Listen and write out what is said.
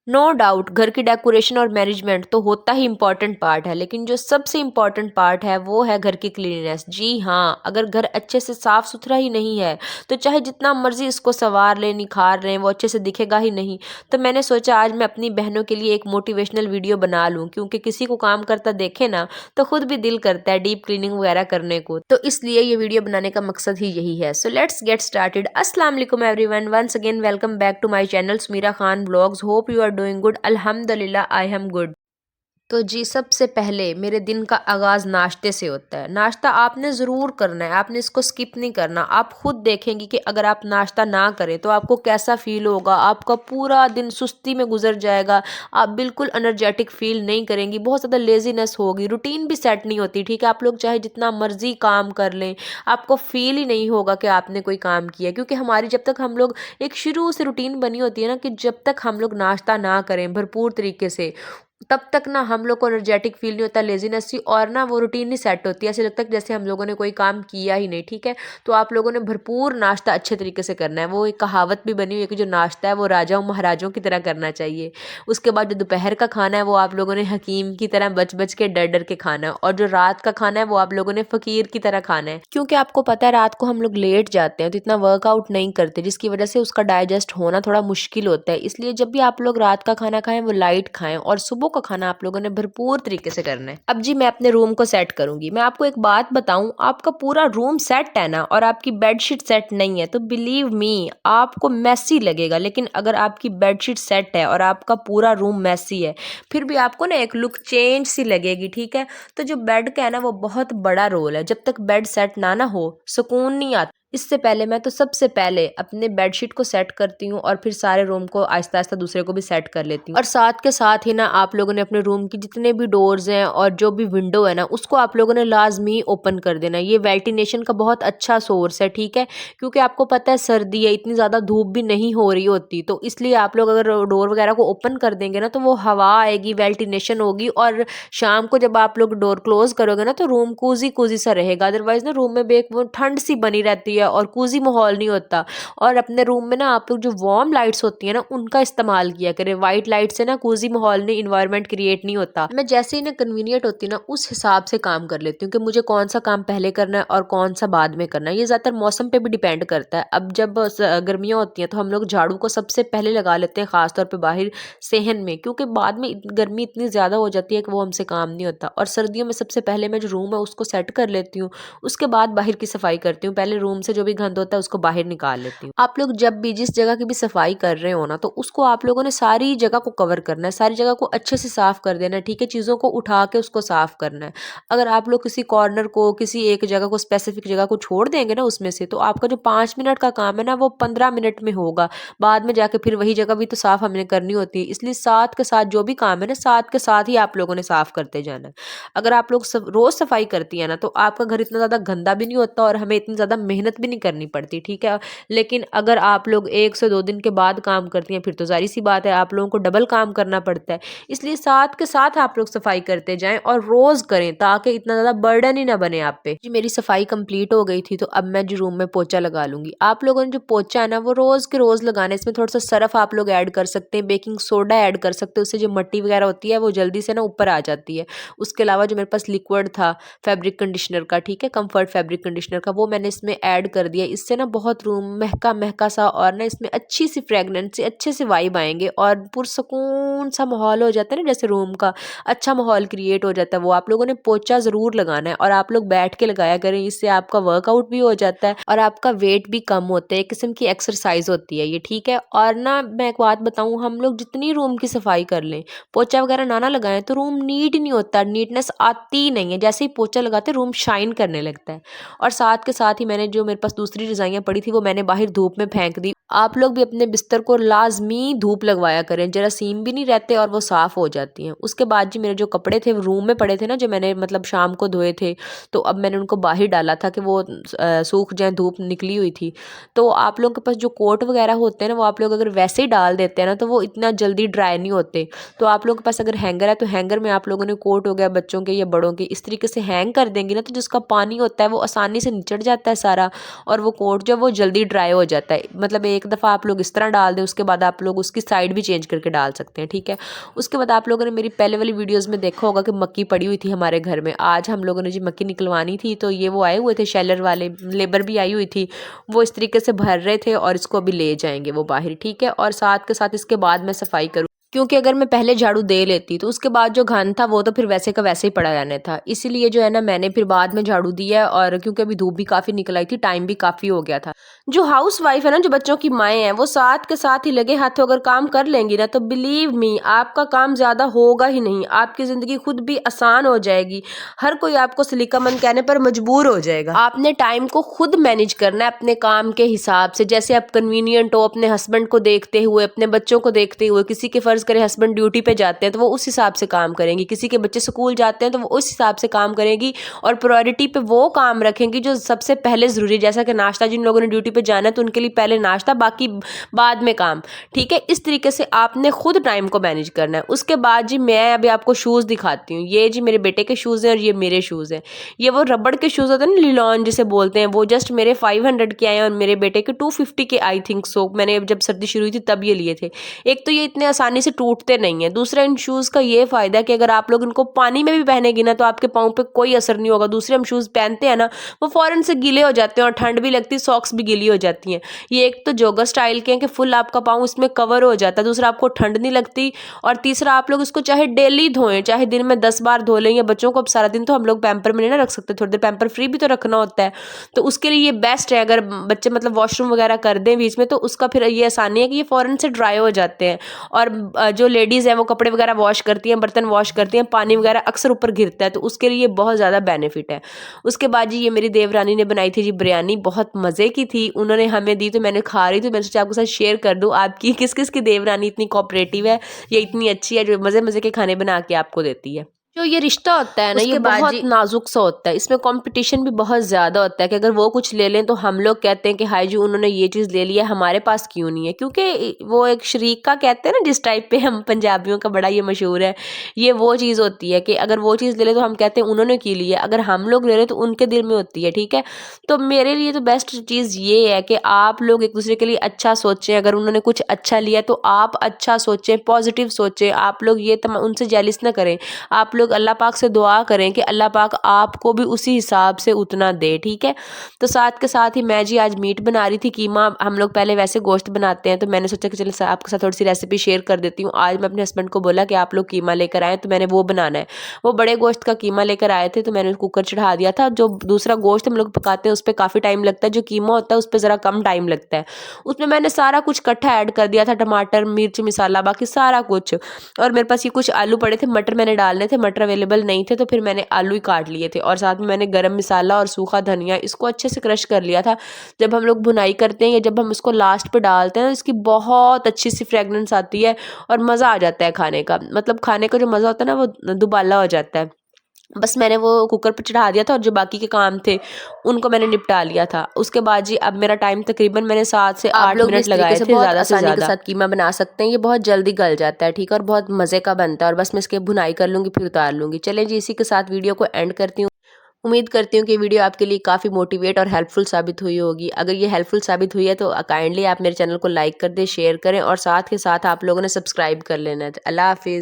No doubt घर की decoration और मैनेजमेंट तो होता ही इम्पॉर्टेंट पार्ट है, लेकिन जो सबसे इम्पॉर्टेंट पार्ट है वो है घर की क्लीनिनेस। जी हाँ, अगर घर अच्छे से साफ सुथरा ही नहीं है तो चाहे जितना मर्जी इसको संवार लें, निखार लें, वो अच्छे से दिखेगा ही नहीं। तो मैंने सोचा आज मैं अपनी बहनों के लिए एक मोटिवेशनल वीडियो बना लूँ, क्योंकि किसी को काम करता देखे ना तो खुद भी दिल करता है डीप क्लीनिंग वगैरह करने को। तो इसलिए ये वीडियो बनाने का मकसद ही यही है। So let's get started. अस्सलाम वालेकुम everyone, once again welcome back to my channel Sumira Khan vlogs. Hope you are doing good. अल्हम्दुलिल्लाह आई एम गुड। तो जी सबसे पहले मेरे दिन का आगाज़ नाश्ते से होता है। नाश्ता आपने ज़रूर करना है, आपने इसको स्किप नहीं करना। आप खुद देखेंगे कि अगर आप नाश्ता ना करें तो आपको कैसा फ़ील होगा। आपका पूरा दिन सुस्ती में गुजर जाएगा, आप बिल्कुल एनर्जेटिक फ़ील नहीं करेंगी, बहुत ज़्यादा लेज़ीनेस होगी, रूटीन भी सेट नहीं होती। ठीक है, आप लोग चाहे जितना मर्ज़ी काम कर लें, आपको फ़ील ही नहीं होगा कि आपने कोई काम किया, क्योंकि हमारी जब तक हम लोग एक शुरू से रूटीन बनी होती है ना कि जब तक हम लोग नाश्ता ना करें भरपूर तरीके से, तब तक ना हम लोग को एनर्जेटिक फील नहीं होता, लेज़ीनेस सी, और ना वो रूटीन नहीं सेट होती। ऐसे लगता है कि जैसे हम लोगों ने कोई काम किया ही नहीं। ठीक है, तो आप लोगों ने भरपूर नाश्ता अच्छे तरीके से करना है। वो एक कहावत भी बनी हुई है कि जो नाश्ता है वो राजाओं महाराजों की तरह करना चाहिए। उसके बाद जो दोपहर का खाना है वो आप लोगों ने हकीम की तरह बच बच के डर डर के खाना है, और जो रात का खाना है वो आप लोगों ने फ़कीर की तरह खाना है। क्योंकि आपको पता है रात को हम लोग लेट जाते हैं तो इतना वर्कआउट नहीं करते, जिसकी वजह से उसका डाइजेस्ट होना थोड़ा मुश्किल होता है। इसलिए जब भी आप लोग रात का खाना खाएं वो लाइट खाएं, और सुबह का खाना आप लोगों ने भरपूर तरीके से करना है। अब जी मैं अपने रूम को सेट करूंगी। मैं आपको एक बात बताऊं, आपका पूरा रूम सेट है ना और आपकी बेडशीट सेट नहीं है तो बिलीव मी आपको मैसी लगेगा। लेकिन अगर आपकी बेडशीट सेट है और आपका पूरा रूम मैसी है, फिर भी आपको ना एक लुक चेंज सी लगेगी। ठीक है, तो जो बेड का है ना वो बहुत बड़ा रोल है। जब तक बेड सेट ना हो सुकून नहीं आता। इससे पहले मैं तो सबसे पहले अपने बेडशीट को सेट करती हूँ और फिर सारे रूम को आहिस्ता आहिस्ता दूसरे को भी सेट कर लेती हूँ। और साथ के साथ ही ना आप लोगों ने अपने रूम की जितने भी डोर्स हैं और जो भी विंडो है ना उसको आप लोगों ने लाजमी ओपन कर देना। ये वेंटिलेशन का बहुत अच्छा सोर्स है। ठीक है, क्योंकि आपको पता है सर्दी है, इतनी ज़्यादा धूप भी नहीं हो रही होती, तो इसलिए आप लोग अगर डोर वगैरह को ओपन कर देंगे ना तो वो हवा आएगी, वेंटिलेशन होगी, और शाम को जब आप लोग डोर क्लोज करोगे ना तो रूम कूजी कूजी सा रहेगा। अदरवाइज ना रूम में वो ठंड सी बनी रहती है और कूजी माहौल नहीं होता। और अपने रूम में ना आप लोग जो वार्म लाइट्स होती है ना उनका इस्तेमाल किया करें। वाइट लाइट से ना कूजी माहौल नहीं, इन्वायरमेंट क्रिएट नहीं होता। मैं जैसे ही ना कन्वीनियंट होती है ना उस हिसाब से काम कर लेती हूँ कि मुझे कौन सा काम पहले करना है और कौन सा बाद में करना है। ये ज़्यादातर मौसम पे भी डिपेंड करता है। अब जब गर्मियाँ होती हैं तो हम लोग झाड़ू को सबसे पहले लगा लेते हैं, खासतौर पर बाहर सेहन में, क्योंकि बाद में गर्मी इतनी ज़्यादा हो जाती है कि वो हमसे काम नहीं होता। और सर्दियों में सबसे पहले मैं जो रूम है उसको सेट कर लेती हूँ, उसके बाद बाहर की सफाई करती हूँ। पहले रूम से जो भी गंद होता है उसको बाहर निकाल लेती हूँ। आप लोग जब भी जिस जगह की भी सफाई कर रहे हो ना तो उसको आप लोगों ने सारी जगह को कवर करना है, सारी जगह को अच्छे से साफ कर देना है। ठीक है, चीज़ों को उठा के उसको साफ करना है। अगर आप लोग किसी कॉर्नर को, किसी एक जगह को, स्पेसिफिक जगह को छोड़ देंगे ना उसमें से, तो आपका जो 5 मिनट का काम है ना वो 15 मिनट में होगा। बाद में जाके फिर वही जगह भी तो साफ हमने करनी होती है। इसलिए साथ के साथ जो भी काम है ना साथ के साथ ही आप लोगों ने साफ करते जाना है। अगर आप लोग रोज सफाई करती है ना तो आपका घर इतना ज़्यादा गंदा भी नहीं होता और हमें इतनी ज़्यादा मेहनत भी नहीं करनी पड़ती। ठीक है, लेकिन अगर आप लोग 1 से 2 दिन के बाद काम करती हैं फिर तो जाहिर सी बात है आप लोगों को डबल काम करना पड़ता है। इसलिए साथ के साथ आप लोग सफाई करते जाएं और रोज करें ताकि इतना ज़्यादा बर्डन ही ना बने आप पे। जी मेरी सफाई कंप्लीट हो गई थी तो अब मैं जो रूम में पोछा लगा लूंगी। आप लोगों ने जो पोछा है ना वो रोज के रोज लगाना है। इसमें थोड़ा सा सरफ आप लोग ऐड कर सकते हैं, बेकिंग सोडा ऐड कर सकते हैं, उससे जो मट्टी वगैरह होती है वो जल्दी से ना ऊपर आ जाती है। उसके अलावा जो मेरे पास लिक्विड था फैब्रिक कंडीशनर का, ठीक है, कंफर्ट फैब्रिक कंडीशनर का, वो मैंने इसमें ऐड कर दिया। इससे ना बहुत रूम महका महका सा और ना इसमें अच्छी सी फ्रेगनेंस से अच्छे से वाइब आएंगे और पुरसकून सा माहौल हो जाता है ना, जैसे रूम का अच्छा माहौल क्रिएट हो जाता है। वो आप लोगों ने पोछा ज़रूर लगाना है और आप लोग बैठ के लगाया करें, इससे आपका वर्कआउट भी हो जाता है और आपका वेट भी कम होता है। एक किस्म की एक्सरसाइज होती है ये। ठीक है, और ना मैं एक बात बताऊँ, हम लोग जितनी रूम की सफाई कर लें, पोछा वगैरह ना लगाएं तो रूम नीट नहीं होता, नीटनेस आती ही नहीं है। जैसे ही पोछा लगाते रूम शाइन करने लगता है। और साथ के साथ ही मैंने जो मेरे पास दूसरी रजाइयाँ पड़ी थी वो मैंने बाहर धूप में फेंक दी। आप लोग भी अपने बिस्तर को लाजमी धूप लगवाया करें, जरासीम भी नहीं रहते और वो साफ़ हो जाती हैं। उसके बाद जी मेरे जो कपड़े थे वो रूम में पड़े थे ना, जो मैंने मतलब शाम को धोए थे, तो अब मैंने उनको बाहर डाला था कि वो सूख जाए, धूप निकली हुई थी। तो आप लोगों के पास जो कोट वगैरह होते हैं ना वो आप लोग अगर वैसे ही डाल देते हैं ना तो वो इतना जल्दी ड्राई नहीं होते। तो आप लोगों के पास अगर हैंगर है तो हैंगर में आप लोगों ने कोट हो गया बच्चों के या बड़ों के इस तरीके से हैंग कर देंगे ना तो जिसका पानी होता है वो आसानी से निचड़ जाता है सारा, और वो कोट जो है वो जल्दी ड्राई हो जाता है। मतलब एक दफ़ा आप लोग इस तरह डाल दें, उसके बाद आप लोग उसकी साइड भी चेंज करके डाल सकते हैं, ठीक है। उसके बाद आप लोगों ने मेरी पहले वाली वीडियोज़ में देखा होगा कि मक्की पड़ी हुई थी हमारे घर में। आज हम लोगों ने जी मक्की निकलवानी थी, तो ये वो आए हुए थे शेलर वाले, लेबर भी आई हुई थी। वो इस तरीके से भर रहे थे और इसको अभी ले जाएंगे वो बाहर, ठीक है। और साथ के साथ इसके बाद मैं सफाई करूँ, क्योंकि अगर मैं पहले झाड़ू दे लेती तो उसके बाद जो घन था वो तो फिर वैसे का वैसे ही पड़ा रहना था। इसीलिए जो है ना मैंने फिर बाद में झाड़ू दिया है। और क्योंकि अभी धूप भी काफ़ी निकल आई थी, टाइम भी काफ़ी हो गया था। जो हाउस वाइफ है ना, जो बच्चों की माएँ हैं, वो साथ के साथ ही लगे हाथों अगर काम कर लेंगी ना, तो बिलीव मी आपका काम ज़्यादा होगा ही नहीं, आपकी ज़िंदगी खुद भी आसान हो जाएगी। हर कोई आपको सलीकामंद कहने पर मजबूर हो जाएगा। आपने टाइम को खुद मैनेज करना है अपने काम के हिसाब से, जैसे आप कन्वीनियंट हो, अपने हस्बैंड को देखते हुए, अपने बच्चों को देखते हुए। किसी के फर्ज करें हस्बैंड ड्यूटी पे जाते हैं तो वो उस हिसाब से काम करेंगी, किसी के बच्चे स्कूल जाते हैं तो वो उस हिसाब से काम करेंगी। और प्रायोरिटी पे वो काम रखेंगी जो सबसे पहले ज़रूरी है। जैसा कि नाश्ता, जिन लोगों ने ड्यूटी पे जाना है तो उनके लिए पहले नाश्ता, बाकी बाद में काम, ठीक है। इस तरीके से आपने खुद टाइम को मैनेज करना है। उसके बाद जी मैं अभी आपको शूज़ दिखाती हूँ। ये जी मेरे बेटे के शूज़ हैं और ये मेरे शूज़ हैं। ये वो रबड़ के शूज़ होते हैं ना, लिलॉन जिसे बोलते हैं, वो जस्ट मेरे 500 के आए हैं और मेरे बेटे के 250 के आई थिंक सो। मैंने जब सर्दी शुरू हुई थी तब ये लिए थे। एक तो ये इतने आसानी से टूटते नहीं है, दूसरा इन शूज़ का ये फ़ायदा है कि अगर आप लोग इनको पानी में भी पहनेगी ना तो आपके पाँव पे कोई असर नहीं होगा। दूसरे हम शूज़ पहनते हैं ना, वो फ़ौरन से गीले हो जाते हैं और ठंड भी लगती है, सॉक्स भी गीली हो जाती हैं। ये एक तो जोगर स्टाइल के हैं कि फुल आपका पाँव उसमें कवर हो जाता है, दूसरा आपको ठंड नहीं लगती, और तीसरा आप लोग इसको चाहे डेली धोएं, चाहे दिन में 10 बार धो लें। या बच्चों को अब सारा दिन तो हम लोग पैम्पर में नहीं ना रख सकते, थोड़ी देर पैम्पर फ्री भी तो रखना होता है, तो उसके लिए ये बेस्ट है। अगर बच्चे मतलब वॉशरूम वगैरह कर दें बीच में तो उसका फिर ये आसानी है कि ये फ़ौरन से ड्राई हो जाते हैं। और जो लेडीज़ हैं वो कपड़े वगैरह वॉश करती हैं, बर्तन वॉश करती हैं, पानी वगैरह अक्सर ऊपर गिरता है, तो उसके लिए बहुत ज़्यादा बेनिफिट है। उसके बाद जी ये मेरी देवरानी ने बनाई थी जी बिरयानी, बहुत मज़े की थी। उन्होंने हमें दी तो मैंने खा रही, तो मैंने सोचा आपके साथ शेयर कर दूँ। आपकी किस किस की देवरानी इतनी कोऑपरेटिव है, ये इतनी अच्छी है जो मज़े मज़े के खाने बना के आपको देती है। जो ये रिश्ता होता है ना, ये बहुत नाजुक सा होता है, इसमें कंपटीशन भी बहुत ज़्यादा होता है कि अगर वो कुछ ले लें तो हम लोग कहते हैं कि हाय जी उन्होंने ये चीज़ ले लिया, हमारे पास क्यों नहीं है। क्योंकि वो एक शरीक का कहते हैं ना, जिस टाइप पे हम पंजाबियों का बड़ा ये मशहूर है, ये वो चीज़ होती है कि अगर वो चीज़ ले ले तो हम कहते हैं उन्होंने क्यों लिया, अगर हम लोग ले लें तो उनके दिल में होती है, ठीक है। तो मेरे लिए तो बेस्ट चीज़ ये है कि आप लोग एक दूसरे के लिए अच्छा सोचें। अगर उन्होंने कुछ अच्छा लिया तो आप अच्छा सोचें, पॉजिटिव सोचें। आप लोग ये उनसे जेलिस ना करें। आप लोग अल्लाह पाक से दुआ करें कि अल्लाह पाक आपको भी उसी हिसाब से उतना दे, ठीक है। तो साथ के साथ ही मैं जी आज मीट बना रही थी, कीमा। हम लोग पहले वैसे गोश्त बनाते हैं, तो मैंने सोचा कि चलो आपके साथ थोड़ी सी रेसिपी शेयर कर देती हूँ। आज मैं अपने हस्बैंड को बोला कि आप लोग कीमा लेकर आएँ, तो मैंने वो बनाना है। वो बड़े गोश्त का कीमा लेकर आए थे, तो मैंने कुकर चढ़ा दिया था। जो दूसरा गोश्त हम लोग पकाते हैं उस पर काफ़ी टाइम लगता है, जो कीमा होता है उस पर ज़रा कम टाइम लगता है। उसमें मैंने सारा कुछ इकट्ठा ऐड कर दिया था, टमाटर, मिर्च, मसाला, बाकी सारा कुछ। और मेरे पास ये कुछ आलू पड़े थे, मटर मैंने डालने थे, मटर अवेलेबल नहीं थे, तो फिर मैंने आलू ही काट लिए थे। और साथ में मैंने गरम मसाला और सूखा धनिया इसको अच्छे से क्रश कर लिया था। जब हम लोग भुनाई करते हैं या जब हम इसको लास्ट पे डालते हैं, इसकी बहुत अच्छी सी फ्रेगनेंस आती है और मज़ा आ जाता है खाने का। मतलब खाने का जो मज़ा होता है ना, वो दुबाला हो जाता है। बस मैंने वो कुकर पे चढ़ा दिया था और जो बाकी के काम थे उनको मैंने निपटा लिया था। उसके बाद जी अब मेरा टाइम तकरीबन मैंने 7 से 8 मिनट लगाए थे, ज़्यादा से ज़्यादा। के साथ कीमा बना सकते हैं, ये बहुत जल्दी गल जाता है, ठीक है, और बहुत मज़े का बनता है। और बस मैं इसके भुनाई कर लूँगी फिर उतार लूँगी। चलें जी, इसी के साथ वीडियो को एंड करती हूँ। उम्मीद करती हूँ कि वीडियो आपके लिए काफ़ी मोटिवेट और हेल्पफुल साबित हुई होगी। अगर ये हेल्पफुल साबित हुई है तो काइंडली आप मेरे चैनल को लाइक कर दें, शेयर करें और साथ के साथ आप लोगों ने सब्सक्राइब कर लेना है। अल्लाह हाफिज़।